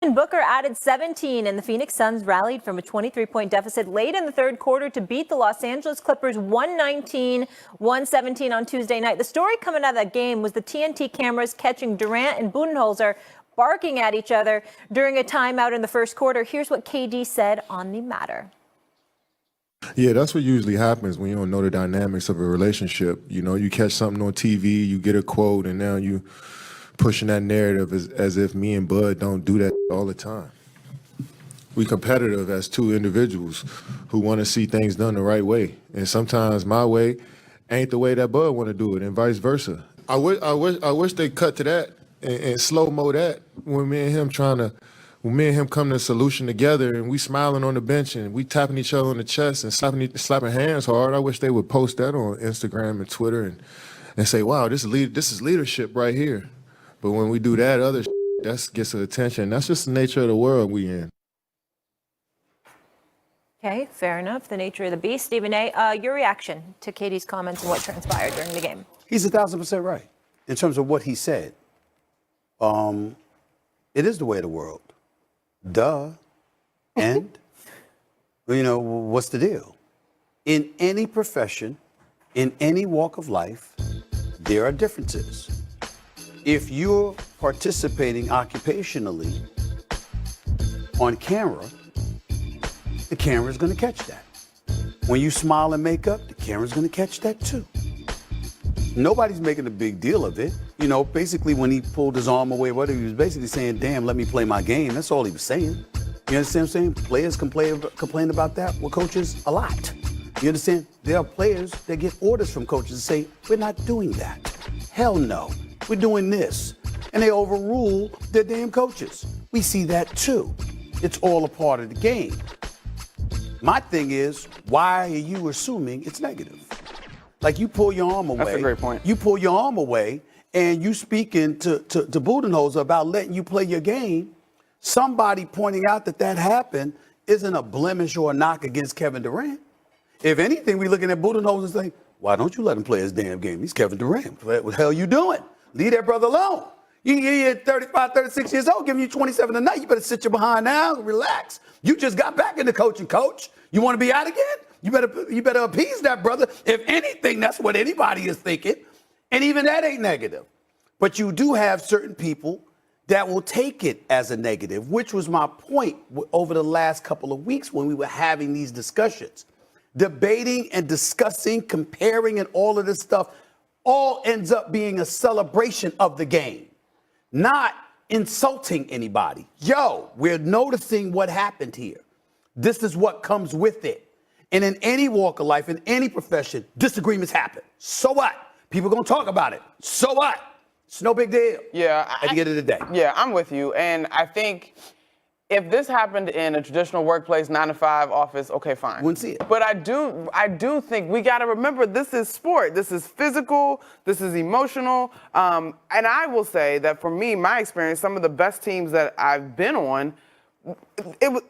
Devin Booker added 17, and the Phoenix Suns rallied from a 23-point deficit late in the third quarter to beat the Los Angeles Clippers 119-117 on Tuesday night. The story coming out of that game was the TNT cameras catching Durant and Budenholzer barking at each other during a timeout in the first quarter. Here's what KD said on the matter. Yeah, that's what usually happens when you don't know the dynamics of a relationship. You know, you catch something on TV, you get a quote, and now you pushing that narrative as if me and Bud don't do that all the time. We competitive as two individuals who want to see things done the right way. And sometimes my way ain't the way that Bud want to do it, and vice versa. I wish they cut to that and slow-mo that when me and him come to a solution together and we smiling on the bench and we tapping each other on the chest and slapping hands hard. I wish they would post that on Instagram and Twitter and say, wow, this is leadership right here. But when we do that other that gets attention. That's just the nature of the world we in. Okay, fair enough. The nature of the beast. Stephen A., your reaction to KD's comments and what transpired during the game? He's 1,000% right in terms of what he said. It is the way of the world. Duh. And, you know, what's the deal? In any profession, in any walk of life, there are differences. If you're participating occupationally on camera, the camera's going to catch that. When you smile and make up, the camera's going to catch that too. Nobody's making a big deal of it. You know, basically when he pulled his arm away, what he was basically saying, damn, let me play my game. That's all he was saying. You understand what I'm saying? Players complain about that with coaches a lot. You understand? There are players that get orders from coaches to say, we're not doing that. Hell no. We're doing this. And they overrule their damn coaches. We see that too. It's all a part of the game. My thing is, why are you assuming it's negative? Like you pull your arm away. That's a great point. You pull your arm away and you speaking to Budenholzer about letting you play your game. Somebody pointing out that happened isn't a blemish or a knock against Kevin Durant. If anything, we're looking at Budenholzer and saying, why don't you let him play his damn game? He's Kevin Durant. What the hell you doing? Leave that brother alone. You're 35, 36 years old, giving you 27 a night. You better sit your behind down and relax. You just got back into coaching, coach. You want to be out again? You better appease that brother. If anything, that's what anybody is thinking. And even that ain't negative. But you do have certain people that will take it as a negative, which was my point over the last couple of weeks when we were having these discussions. Debating and discussing, comparing, and all of this stuff all ends up being a celebration of the game, not insulting anybody. Yo, we're noticing what happened here. This is what comes with it. And in any walk of life, in any profession, disagreements happen. So what? People going to talk about it. So what? It's no big deal. Yeah. At the end of the day. Yeah, I'm with you. And I think if this happened in a traditional workplace, 9-to-5 office, okay, fine. Wouldn't see it. But I do think we got to remember this is sport. This is physical. This is emotional. And I will say that for me, my experience, some of the best teams that I've been on, it was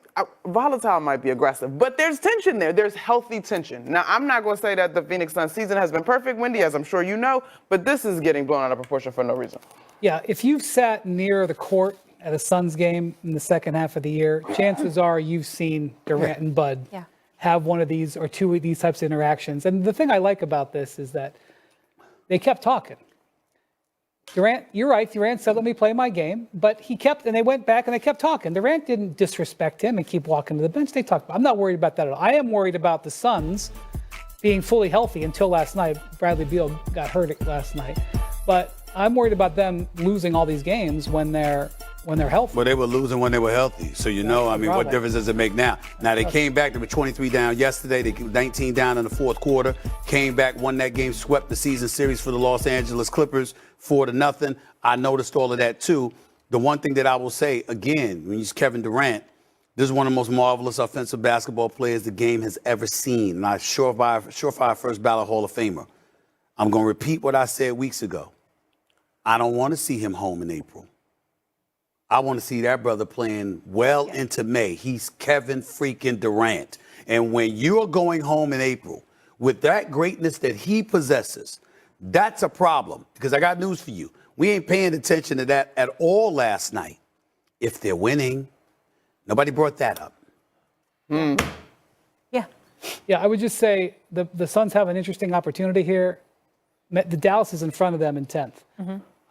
volatile might be aggressive, but there's tension there. There's healthy tension. Now, I'm not going to say that the Phoenix Suns season has been perfect, Wendy, as I'm sure you know, but this is getting blown out of proportion for no reason. Yeah, if you've sat near the court at a Suns game in the second half of the year, chances are you've seen Durant and Bud have one of these or two of these types of interactions. And the thing I like about this is that they kept talking. Durant, you're right. Durant said, let me play my game. But and they went back and they kept talking. Durant didn't disrespect him and keep walking to the bench. They talked. I'm not worried about that at all. I am worried about the Suns being fully healthy until last night. Bradley Beal got hurt last night. But I'm worried about them losing all these games when they're healthy. Well, they were losing when they were healthy. So, what difference does it make now? Now, they came back. They were 23 down yesterday. They were 19 down in the fourth quarter. Came back, won that game, swept the season series for the Los Angeles Clippers 4-0. I noticed all of that, too. The one thing that I will say, again, when you use Kevin Durant, this is one of the most marvelous offensive basketball players the game has ever seen. And I'm surefire first ballot Hall of Famer. I'm going to repeat what I said weeks ago. I don't want to see him home in April. I want to see that brother playing well into May. He's Kevin freaking Durant. And when you're going home in April with that greatness that he possesses, that's a problem. Because I got news for you. We ain't paying attention to that at all last night. if they're winning. Nobody brought that up. Yeah. Yeah, I would just say the Suns have an interesting opportunity here. The Dallas is in front of them in 10th.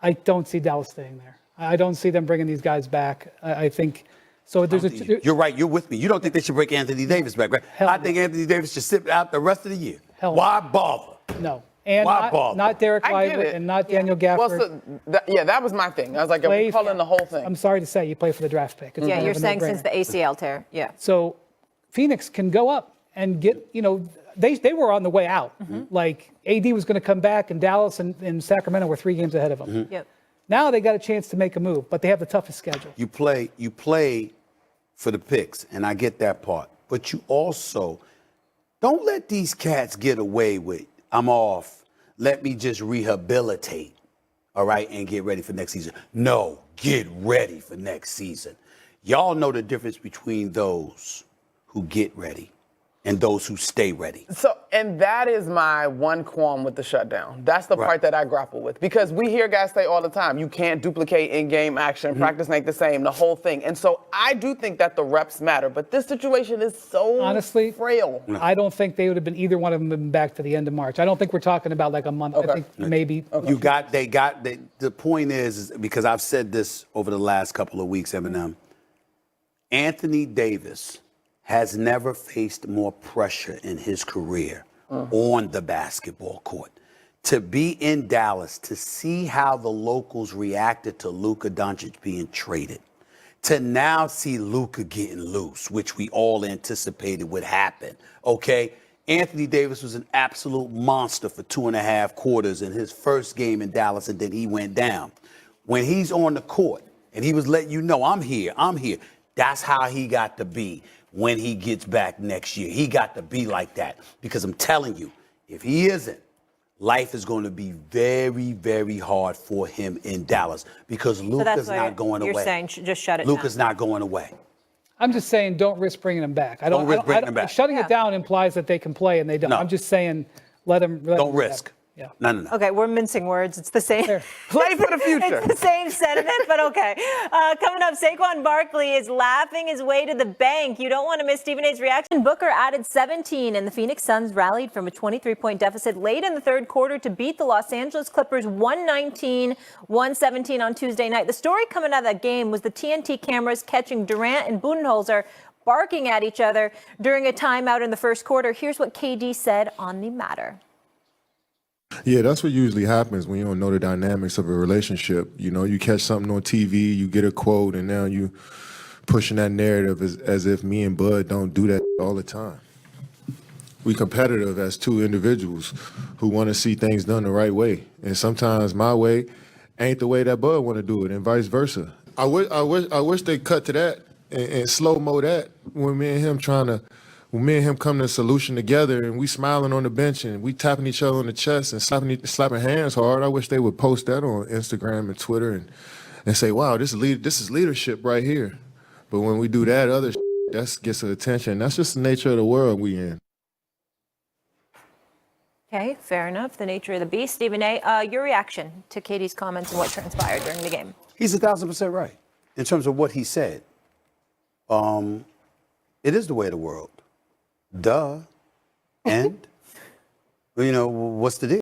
I don't see Dallas staying there. I don't see them bringing these guys back. I think so. You're right. You're with me. You don't think they should break Anthony Davis back, right? Hell I no. think Anthony Davis should sit out the rest of the year. Hell no. Why bother? No. And Why bother? not Derek I get Lively it. and not Daniel Gafford. Well, so that was my thing. I was like, I'm Play- calling the whole thing. I'm sorry to say, you play for the draft pick. It's Yeah, kind you're of a saying no-brainer. since the ACL tear. Yeah. So Phoenix can go up and get, they were on the way out. Like AD was going to come back, and Dallas and Sacramento were 3 games ahead of them. Yep. Now they got a chance to make a move, but they have the toughest schedule. You play for the picks, and I get that part. But you also don't let these cats get away with, I'm off. Let me just rehabilitate, all right, and get ready for next season. No, get ready for next season. Y'all know the difference between those who get ready and those who stay ready. So, and that is my one qualm with the shutdown. That's the part that I grapple with, because we hear guys say all the time, you can't duplicate in-game action, practice make the same, the whole thing. And so I do think that the reps matter, but this situation is so Honestly, frail. I don't think they would have been either one of them been back to the end of March. I don't think we're talking about like a month. I think maybe. The point is because I've said this over the last couple of weeks, Eminem, Anthony Davis has never faced more pressure in his career on the basketball court. To be in Dallas, to see how the locals reacted to Luka Doncic being traded, to now see Luka getting loose, which we all anticipated would happen, okay? Anthony Davis was an absolute monster for 2.5 quarters in his first game in Dallas, and then he went down. When he's on the court and he was letting you know, I'm here, that's how he got to be. When he gets back next year, he got to be like that, because I'm telling you, if he isn't, life is going to be very, very hard for him in Dallas, because Luka's not going away. You're saying just shut it Luka's down. not going away. I'm just saying, don't risk bringing them back. Don't risk bringing them back. Shutting it down implies that they can play, and they don't. No. I'm just saying, let them. Don't risk. Yeah. No. Okay, we're mincing words. It's the same. Play for the future. It's the same sentiment, but okay. Coming up, Saquon Barkley is laughing his way to the bank. You don't want to miss Stephen A's reaction. Booker added 17, and the Phoenix Suns rallied from a 23-point deficit late in the third quarter to beat the Los Angeles Clippers 119-117 on Tuesday night. The story coming out of that game was the TNT cameras catching Durant and Budenholzer barking at each other during a timeout in the first quarter. Here's what KD said on the matter. Yeah, that's what usually happens when you don't know the dynamics of a relationship. You catch something on TV, you get a quote, and now you pushing that narrative as if me and Bud don't do that all the time. We competitive as two individuals who want to see things done the right way. And sometimes my way ain't the way that Bud want to do it, and vice versa. I wish they cut to that and slow-mo that when me and him come to a solution together, and we smiling on the bench and we tapping each other on the chest and slapping hands hard. I wish they would post that on Instagram and Twitter and say, wow, this is leadership right here. But when we do that other that gets attention. That's just the nature of the world we in. Okay, fair enough. The nature of the beast. Stephen A., your reaction to Katie's comments and what transpired during the game? He's 1,000% right in terms of what he said. It is the way of the world. Duh. And, what's the deal?